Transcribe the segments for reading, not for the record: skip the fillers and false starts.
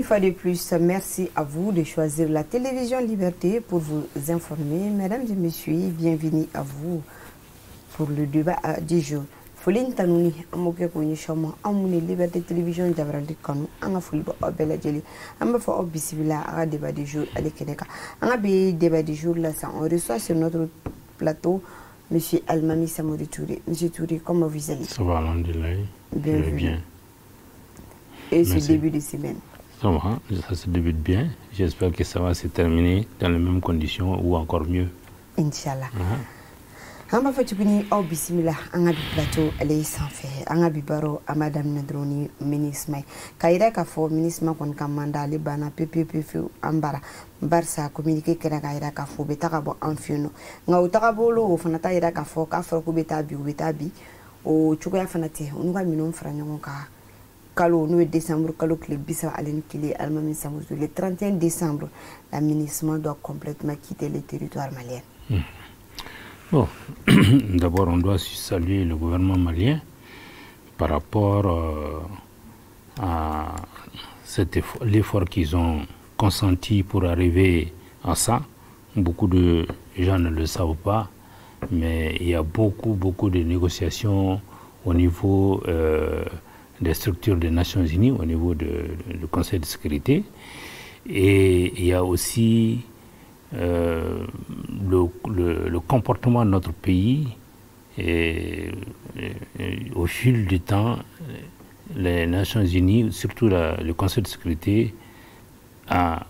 fois de plus, merci à vous de choisir la télévision Liberté pour vous informer. Mesdames et messieurs, bienvenue à vous pour le débat du jour. Folin Tanouni, Amoke Konyishama, Amouni Liberté Télévision Jabrandi Kanu, Anga Fuliba Obela Jelly, Amba for Obisibila, à débat du jour à l'Ekeneka. Anga B débat du jour là, ça on reçoit sur notre plateau Monsieur Almami Samori Touré. Monsieur Touré, comment vous allez? Ça va, alhamdoulilah. Bien. Et ce début de semaine? Ça va, ça se débute bien. J'espère que ça va se terminer dans les mêmes conditions ou encore mieux. Inch'Allah. On va faire au bismillah, on a du plateau, elle est sans fait. On a du baro à Madame Nedroni, ministre. Kaira Kafo, ministre, qu'on commande à Libana, PPP, Ambara, Barça, communiqué que la Kaira Kafo, Betarabo, Anfino. Nautarabolo, Fanataira Kafo, Kafro, Betabi, Betabi, ou Chuka Fanate, on va minon Franonka. Kalo, nous décembre, Kalo, le Bissa Alen Kili, Almami Samous, le 31 décembre, la ministre doit complètement quitter le territoire malien. Bon, d'abord, on doit saluer le gouvernement malien par rapport à l'effort qu'ils ont consenti pour arriver à ça. Beaucoup de gens ne le savent pas, mais il y a beaucoup de négociations au niveau des structures des Nations Unies, au niveau du Conseil de sécurité. Et il y a aussi le comportement de notre pays. Et au fil du temps, les Nations Unies, surtout le Conseil de sécurité, a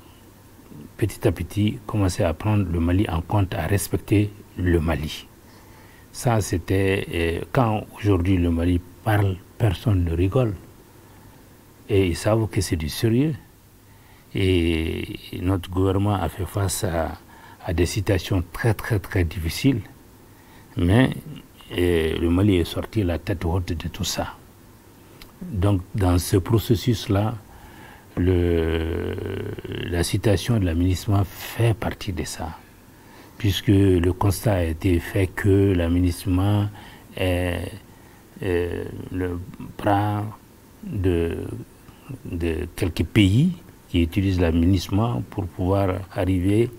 petit à petit commencé à prendre le Mali en compte, à respecter le Mali. Ça, c'était quand aujourd'hui le Mali parle, personne ne rigole. Et ils savent que c'est du sérieux. Et notre gouvernement a fait face à des situations très difficiles. Mais le Mali est sorti la tête haute de tout ça. Donc dans ce processus-là, la situation de l'aménagement fait partie de ça. Puisque le constat a été fait que l'aménagement est le bras de quelques pays qui utilisent l'aménagement pour pouvoir arriver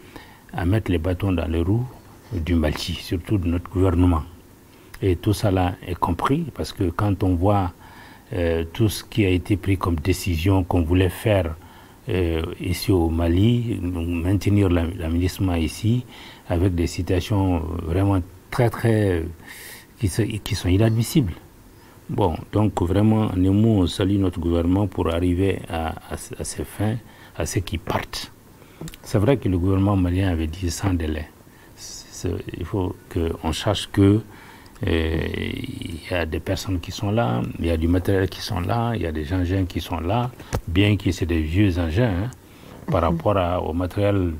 à mettre les bâtons dans les roues du Mali, surtout de notre gouvernement. Et tout cela est compris, parce que quand on voit tout ce qui a été pris comme décision qu'on voulait faire ici au Mali, maintenir l'aménagement ici, avec des situations vraiment qui sont inadmissibles. Bon, donc vraiment, nous on salue notre gouvernement pour arriver à ces fins, à ceux qui partent. C'est vrai que le gouvernement malien avait dit sans délai. Il faut qu'on sache que il y a des personnes qui sont là, il y a du matériel qui sont là, il y a des engins qui sont là, bien que c'est des vieux engins, par rapport au matériel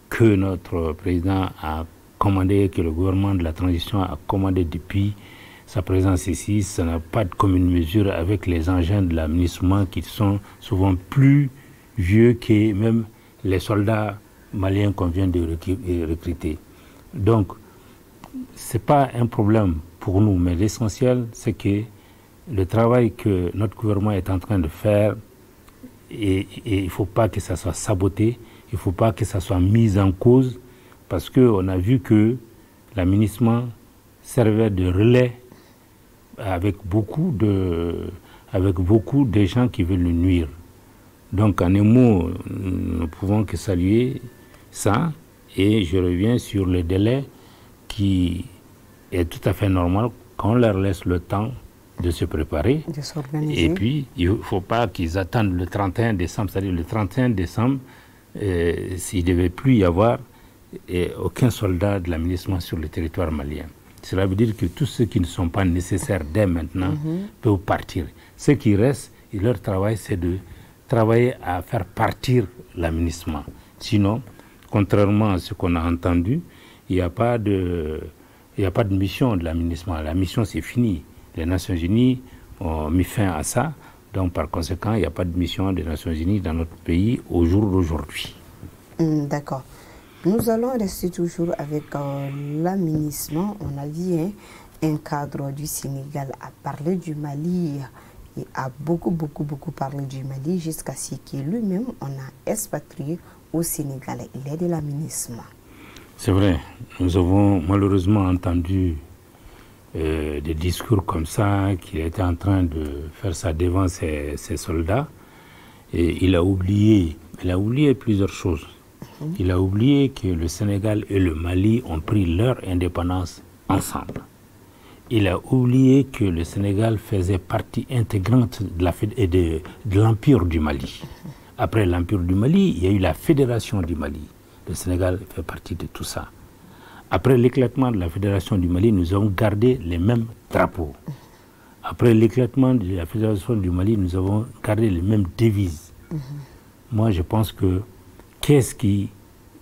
que notre président a commandé, que le gouvernement de la transition a commandé depuis sa présence ici. Ça n'a pas de commune mesure avec les engins de l'aménagement qui sont souvent plus vieux que même les soldats maliens qu'on vient de recruter. Donc, ce n'est pas un problème pour nous, mais l'essentiel, c'est que le travail que notre gouvernement est en train de faire, et il ne faut pas que ça soit saboté, il ne faut pas que ça soit mis en cause, parce qu'on a vu que l'aménagement servait de relais avec beaucoup de gens qui veulent le nuire. Donc en un mot, nous ne pouvons que saluer ça, et je reviens sur le délai qui est tout à fait normal qu'on leur laisse le temps de se préparer. De s'organiser. Et puis, il ne faut pas qu'ils attendent le 31 décembre, c'est-à-dire le 31 décembre, s'il ne devait plus y avoir aucun soldat de l'aménagement sur le territoire malien. Cela veut dire que tous ceux qui ne sont pas nécessaires dès maintenant peuvent partir. Ce qui reste, et leur travail, c'est de travailler à faire partir l'aménagement. Sinon, contrairement à ce qu'on a entendu, il n'y a pas de mission de l'aménagement. La mission, c'est fini. Les Nations Unies ont mis fin à ça. Donc, par conséquent, il n'y a pas de mission des Nations Unies dans notre pays au jour d'aujourd'hui. D'accord. Nous allons rester toujours avec l'aménagement. On a vu un cadre du Sénégal à parler du Mali Il a beaucoup parlé du Mali jusqu'à ce que lui-même, on a expatrié au Sénégal. Il est de l'aménagement. C'est vrai. Nous avons malheureusement entendu des discours comme ça, qu'il était en train de faire ça devant ses soldats. Et il a oublié plusieurs choses. Il a oublié que le Sénégal et le Mali ont pris leur indépendance ensemble. Il a oublié que le Sénégal faisait partie intégrante de l'Empire du Mali. Après l'Empire du Mali, il y a eu la Fédération du Mali. Le Sénégal fait partie de tout ça. Après l'éclatement de la Fédération du Mali, nous avons gardé les mêmes drapeaux. Après l'éclatement de la Fédération du Mali, nous avons gardé les mêmes devises. Moi, je pense que qu'est-ce qui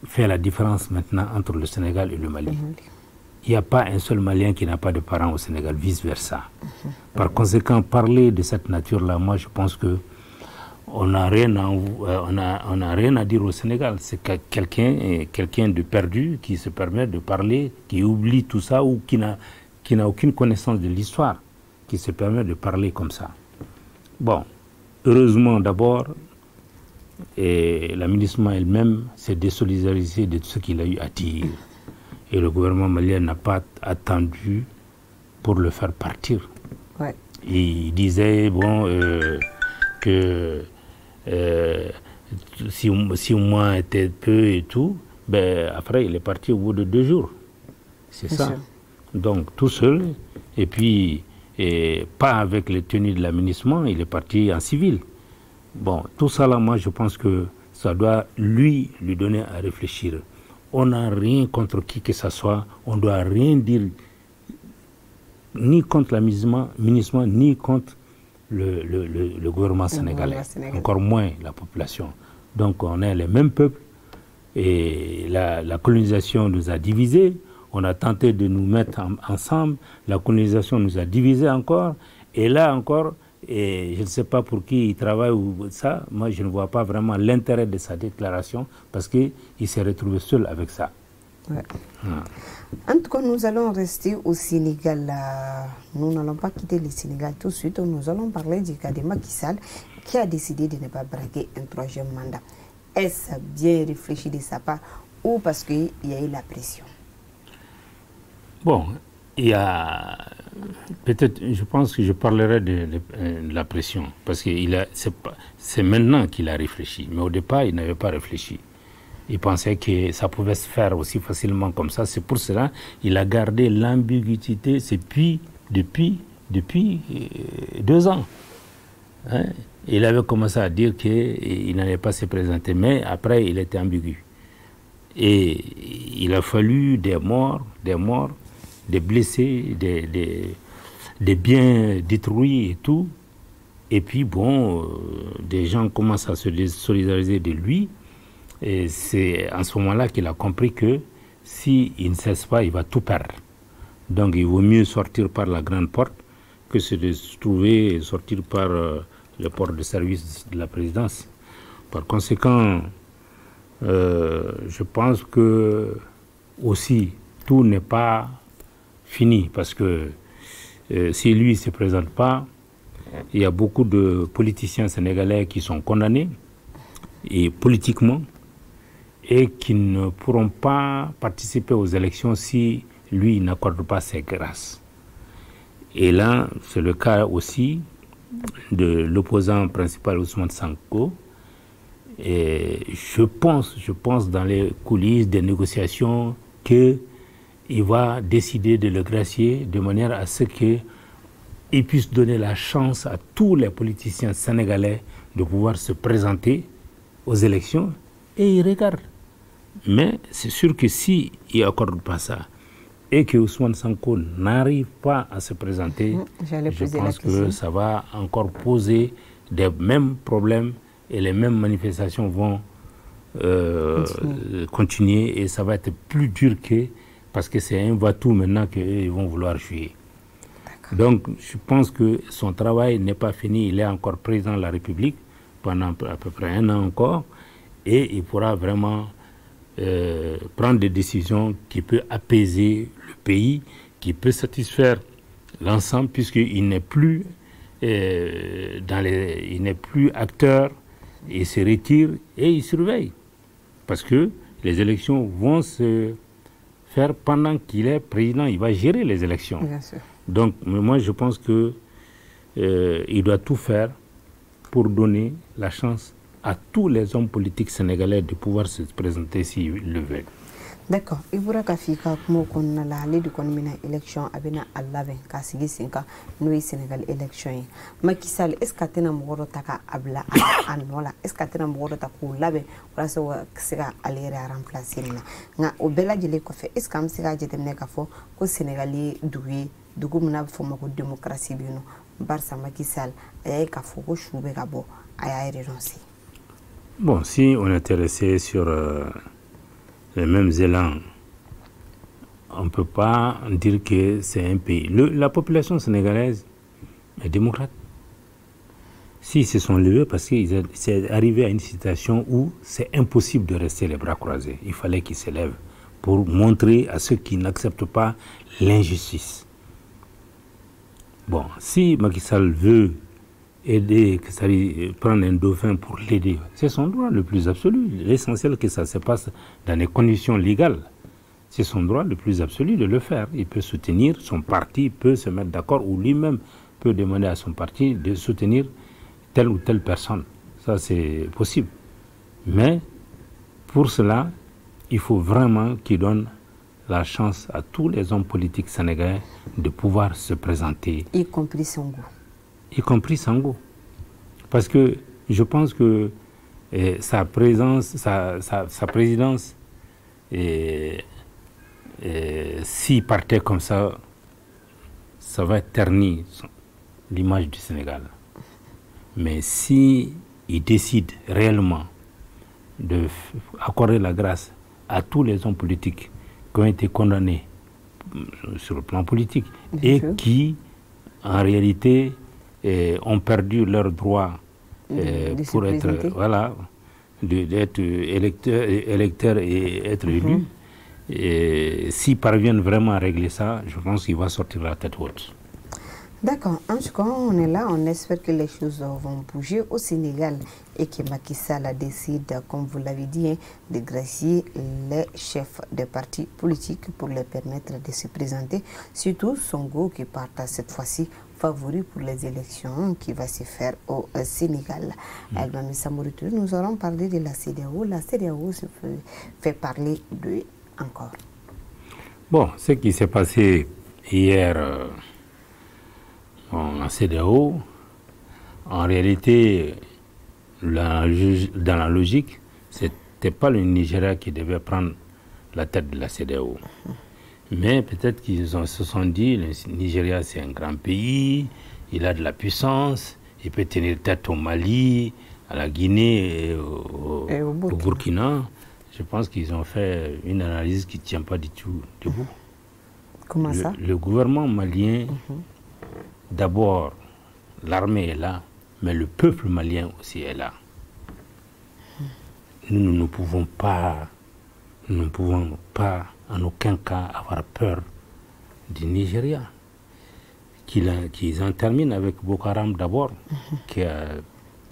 fait la différence maintenant entre le Sénégal et le Mali? Il n'y a pas un seul Malien qui n'a pas de parents au Sénégal, vice-versa. Par conséquent, parler de cette nature-là, moi, je pense que on n'a rien à dire au Sénégal. C'est quelqu'un de perdu qui se permet de parler, qui oublie tout ça ou qui n'a aucune connaissance de l'histoire, qui se permet de parler comme ça. Bon, heureusement d'abord, la MINUSMA elle-même s'est désolidarisée de tout ce qu'il a eu à dire. Et le gouvernement malien n'a pas attendu pour le faire partir. Ouais. Il disait, bon, que 6 mois était peu et tout, ben, après il est parti au bout de 2 jours. C'est ça. Sûr. Donc tout seul, et puis pas avec les tenues de l'aménagement, il est parti en civil. Bon, tout ça là, moi je pense que ça doit lui donner à réfléchir. On n'a rien contre qui que ce soit, on ne doit rien dire ni contre l'aménagement, ni contre le gouvernement sénégalais, encore moins la population. Donc on est les mêmes peuples et la colonisation nous a divisés, on a tenté de nous mettre ensemble, la colonisation nous a divisés encore, et là encore, et je ne sais pas pour qui il travaille ou ça, moi je ne vois pas vraiment l'intérêt de sa déclaration parce qu'il s'est retrouvé seul avec ça. Ouais. En tout cas, nous allons rester au Sénégal. Nous n'allons pas quitter le Sénégal tout de suite. Nous allons parler du cas de Macky Sall qui a décidé de ne pas braquer un 3e mandat. Est-ce bien réfléchi de sa part ou parce qu'il y a eu la pression? Bon, il y a... Peut-être, je pense que je parlerai de la pression parce que c'est maintenant qu'il a réfléchi. Mais au départ, il n'avait pas réfléchi. Il pensait que ça pouvait se faire aussi facilement comme ça. C'est pour cela qu'il a gardé l'ambiguïté depuis 2 ans. Hein? Il avait commencé à dire qu'il n'allait pas se présenter, mais après il était ambigu. Et il a fallu des morts, des blessés, des biens détruits et tout. Et puis bon, des gens commencent à se désolidariser de lui. Et c'est en ce moment-là qu'il a compris que s'il ne cesse pas, il va tout perdre. Donc il vaut mieux sortir par la grande porte que de sortir par le port de service de la présidence. Par conséquent, je pense que aussi tout n'est pas fini parce que si lui ne se présente pas, il y a beaucoup de politiciens sénégalais qui sont condamnés et politiquement et qui ne pourront pas participer aux élections si lui n'accorde pas ses grâces. Et là, c'est le cas aussi de l'opposant principal Ousmane Sonko. Et je pense dans les coulisses des négociations qu'il va décider de le gracier de manière à ce qu'il puisse donner la chance à tous les politiciens sénégalais de pouvoir se présenter aux élections et ils regardent. Mais c'est sûr que s'il n'accorde pas ça et que Ousmane Sonko n'arrive pas à se présenter, je pense que ça va encore poser des mêmes problèmes et les mêmes manifestations vont continuer et ça va être plus dur parce que c'est un va-tout maintenant qu'ils vont vouloir jouer. Donc je pense que son travail n'est pas fini, il est encore président de la République pendant à peu près 1 an encore et il pourra vraiment prendre des décisions qui peuvent apaiser le pays, qui peut satisfaire l'ensemble puisqu'il n'est plus il n'est plus acteur, il se retire et il surveille. Parce que les élections vont se faire pendant qu'il est président, il va gérer les élections. Bien sûr. Donc, moi, je pense que il doit tout faire pour donner la chance à tous les hommes politiques sénégalais de pouvoir se présenter s'ils le veulent. D'accord. Il faudra que Fika comme qu'on la loi de l'économie élection abena allaben kasigi sinka nous Sénégal élection. Macky Sall est-ce que tena mugoro taka abla anola est-ce que tena mugoro taku labe wala so sega aller remplacer na nga obela jele ko fe est-ce que am sega jetemne ka fo ko Sénégalais doué dugu muna fo mako démocratie bino Barça Macky Sall ay ka fo ko choube ka bo ay renoncer. Bon, si on est intéressé sur les mêmes élans, on ne peut pas dire que c'est un pays. La population sénégalaise est démocrate. S'ils se sont levés, parce que c'est arrivé à une situation où c'est impossible de rester les bras croisés. Il fallait qu'ils se lèvent pour montrer à ceux qui n'acceptent pas l'injustice. Bon, si Macky Sall veut aider, prendre un dauphin pour l'aider, c'est son droit le plus absolu. L'essentiel que ça se passe dans les conditions légales. C'est son droit le plus absolu de le faire. Il peut soutenir, son parti peut se mettre d'accord, ou lui-même peut demander à son parti de soutenir telle ou telle personne. Ça, c'est possible. Mais pour cela, il faut vraiment qu'il donne la chance à tous les hommes politiques sénégalais de pouvoir se présenter. Y compris Sango. Y compris Sango. Parce que je pense que sa présidence, s'il partait comme ça va ternir l'image du Sénégal. Mais si il décide réellement d'accorder la grâce à tous les hommes politiques qui ont été condamnés sur le plan politique et qui, en réalité, ont perdu leur droit pour être, voilà, d'être électeurs et être élus. Et s'ils parviennent vraiment à régler ça, je pense qu'il va sortir la tête haute. D'accord. En tout cas, on est là, on espère que les choses vont bouger au Sénégal et que Macky Sall décide, comme vous l'avez dit, hein, de gracier les chefs des partis politiques pour les permettre de se présenter. Surtout Sonko qui part cette fois-ci favori pour les élections qui va se faire au Sénégal. Nous allons parler de la CEDEAO. La CEDEAO se fait parler de encore. Bon, ce qui s'est passé hier en CEDEAO, en réalité, dans la logique, ce n'était pas le Nigeria qui devait prendre la tête de la CEDEAO. Mais peut-être qu'ils se sont dit, le Nigeria c'est un grand pays, il a de la puissance, il peut tenir tête au Mali, à la Guinée et au Burkina. Je pense qu'ils ont fait une analyse qui ne tient pas du tout debout. Comment ça? Le gouvernement malien, d'abord, l'armée est là, mais le peuple malien aussi est là. Nous ne pouvons pas en aucun cas avoir peur du Nigeria. Qu'ils en terminent avec Boko Haram d'abord, qui est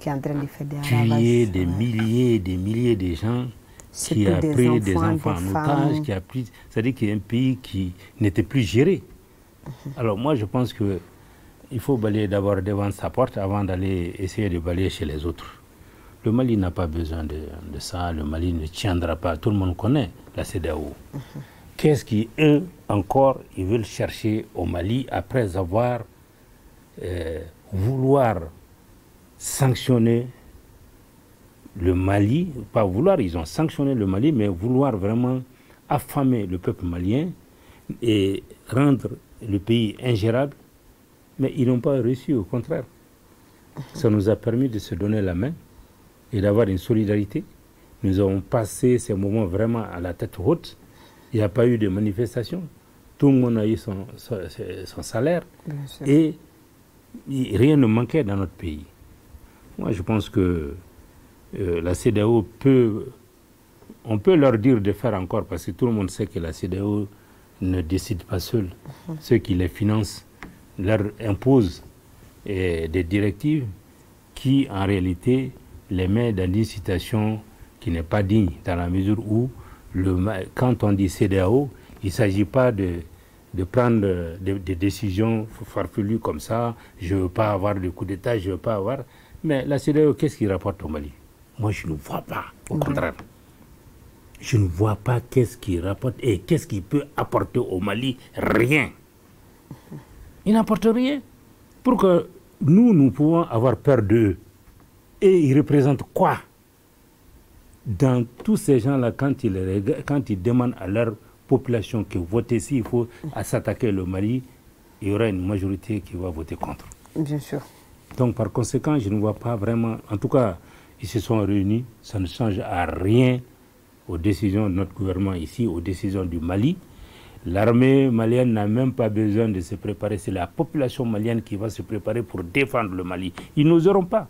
en train de faire tuer des milliers et des milliers de gens, qui a pris des enfants en otage, qui a pris... C'est-à-dire qu'il y a un pays qui n'était plus géré. Alors moi, je pense qu'il faut balayer d'abord devant sa porte avant d'aller essayer de balayer chez les autres. Le Mali n'a pas besoin de ça, le Mali ne tiendra pas. Tout le monde connaît la CEDEAO. Qu'est-ce qu'eux, encore, ils veulent chercher au Mali après avoir vouloir sanctionner le Mali, pas vouloir, ils ont sanctionné le Mali, mais vouloir vraiment affamer le peuple malien et rendre le pays ingérable, mais ils n'ont pas réussi, au contraire. Ça nous a permis de se donner la main et d'avoir une solidarité. Nous avons passé ces moments vraiment à la tête haute. Il n'y a pas eu de manifestation. Tout le monde a eu son salaire et rien ne manquait dans notre pays. Moi, je pense que la CEDEAO on peut leur dire de faire encore, parce que tout le monde sait que la CEDEAO ne décide pas seule. Ceux qui les financent leur imposent des directives qui, en réalité, les met dans une situation qui n'est pas digne, dans la mesure où, quand on dit CEDEAO, il ne s'agit pas de prendre des décisions farfelues comme ça, je ne veux pas avoir de coup d'État, je ne veux pas avoir... Mais la CEDEAO, qu'est-ce qu'il rapporte au Mali? Moi, je ne vois pas, au contraire. Je ne vois pas qu'est-ce qu'il rapporte et qu'est-ce qu'il peut apporter au Mali. Rien. Il n'apporte rien. Pour que nous pouvons avoir peur d'eux. Et ils représentent quoi? Dans tous ces gens-là, quand ils demandent à leur population que voter, s'il faut s'attaquer le Mali, il y aura une majorité qui va voter contre. Bien sûr. Donc, par conséquent, je ne vois pas vraiment... En tout cas, ils se sont réunis. Ça ne change à rien aux décisions de notre gouvernement ici, aux décisions du Mali. L'armée malienne n'a même pas besoin de se préparer. C'est la population malienne qui va se préparer pour défendre le Mali. Ils n'oseront pas.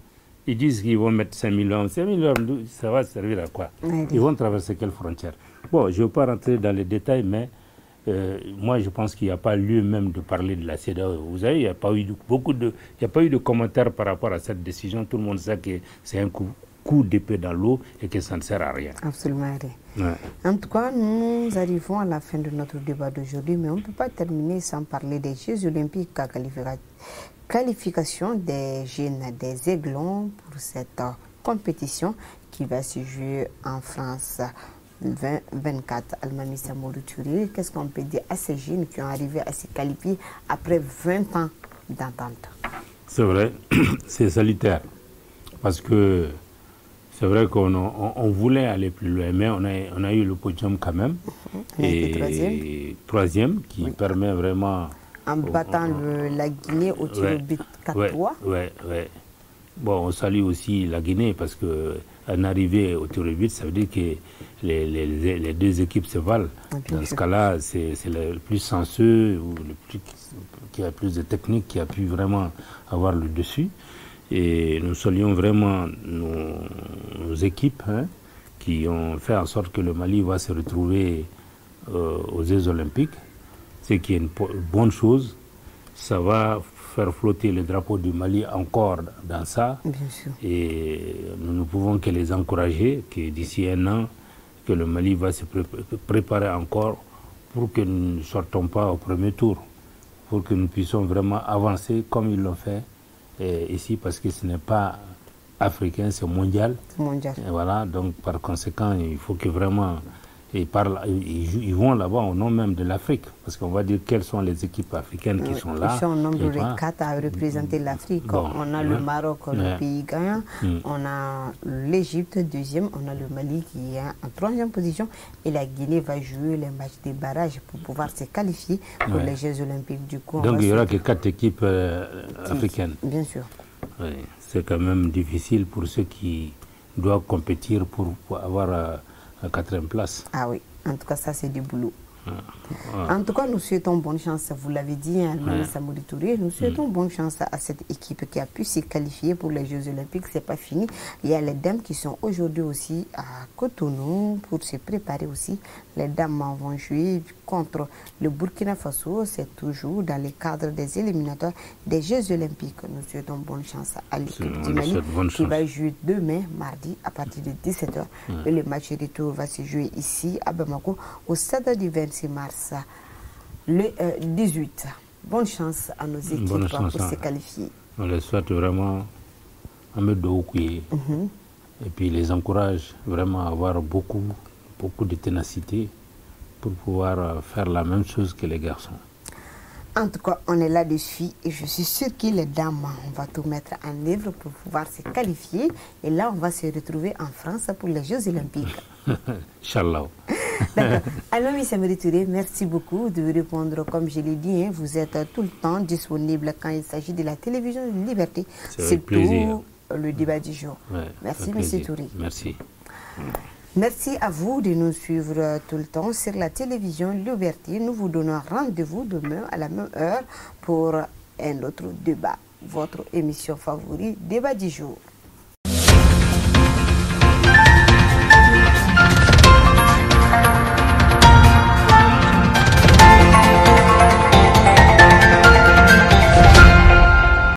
Ils disent qu'ils vont mettre 5 000 hommes. 5 000 hommes, ça va servir à quoi? Ils vont traverser quelle frontière? Bon, je ne veux pas rentrer dans les détails, mais moi, je pense qu'il n'y a pas lieu même de parler de la CEDEAO. Vous savez, il n'y a pas eu de commentaires par rapport à cette décision. Tout le monde sait que c'est un coup d'épée dans l'eau et que ça ne sert à rien. Absolument rien. Ouais. En tout cas, nous arrivons à la fin de notre débat d'aujourd'hui, mais on ne peut pas terminer sans parler des Jeux olympiques à qualification des jeunes des Aiglons pour cette compétition qui va se jouer en France 2024. Almami Samourou Touré, qu'est-ce qu'on peut dire à ces jeunes qui ont arrivé à se qualifier après 20 ans d'entente? C'est vrai, c'est salutaire. Parce que c'est vrai qu'on voulait aller plus loin, mais on a eu le podium quand même. Et troisième qui permet vraiment... En battant la Guinée au tir au but 4-3. Ouais. Bon, on salue aussi la Guinée parce qu'en arrivée au tir au but, ça veut dire que les deux équipes se valent. Dans ce cas-là, c'est le plus senseux, ou qui a plus de technique, qui a pu vraiment avoir le dessus. Et nous saluons vraiment nos équipes qui ont fait en sorte que le Mali va se retrouver aux Jeux olympiques. Ce qui est une bonne chose. Ça va faire flotter le drapeau du Mali encore dans ça. Bien sûr. Et nous ne pouvons que les encourager, que d'ici un an, que le Mali va se préparer encore pour que nous ne sortons pas au premier tour, pour que nous puissions vraiment avancer comme ils l'ont fait ici, parce que ce n'est pas africain, c'est mondial. Mondial. Et voilà, donc par conséquent, il faut que vraiment... Ils vont là-bas au nom même de l'Afrique, parce qu'on va dire quelles sont les équipes africaines qui sont là. Ils sont au nombre de 4 à représenter l'Afrique. Bon, on a le Maroc, le pays gagnant, on a l'Égypte, deuxième, on a le Mali qui est en troisième position, et la Guinée va jouer les matchs des barrages pour pouvoir se qualifier pour les Jeux olympiques. Du coup, donc il n'y aura que 4 équipes africaines. Bien sûr. Oui, c'est quand même difficile pour ceux qui doivent compétir pour avoir... la 4e place. Ah oui, en tout cas, ça c'est du boulot. En tout cas, nous souhaitons bonne chance, vous l'avez dit, Almami Samourou Touré, nous souhaitons bonne chance à cette équipe qui a pu se qualifier pour les Jeux olympiques. C'est pas fini. Il y a les dames qui sont aujourd'hui aussi à Cotonou pour se préparer aussi. Les dames vont jouer contre le Burkina Faso. C'est toujours dans le cadre des éliminatoires des Jeux olympiques. Nous souhaitons bonne chance à l'équipe du Mali qui va jouer demain, mardi, à partir de 17h. Et le match retour va se jouer ici à Bamako au stade du 26 mars, le 18. Bonne chance à nos équipes pour se qualifier. On les souhaite vraiment à mettre de haut et puis les encourage vraiment à avoir beaucoup de ténacité pour pouvoir faire la même chose que les garçons. En tout cas, on est là-dessus et je suis sûre que les dames, on va tout mettre en œuvre pour pouvoir se qualifier. Et là, on va se retrouver en France pour les Jeux olympiques. Inch'Allah. D'accord. Almami Samourou Touré, merci beaucoup de répondre. Comme je l'ai dit, vous êtes tout le temps disponible quand il s'agit de la télévision de Liberté. C'est plaisir. Le débat du jour. Ouais, merci, M. Touré. Merci. Merci à vous de nous suivre tout le temps sur la télévision Liberté. Nous vous donnons rendez-vous demain à la même heure pour un autre débat. Votre émission favorite, Débat du jour.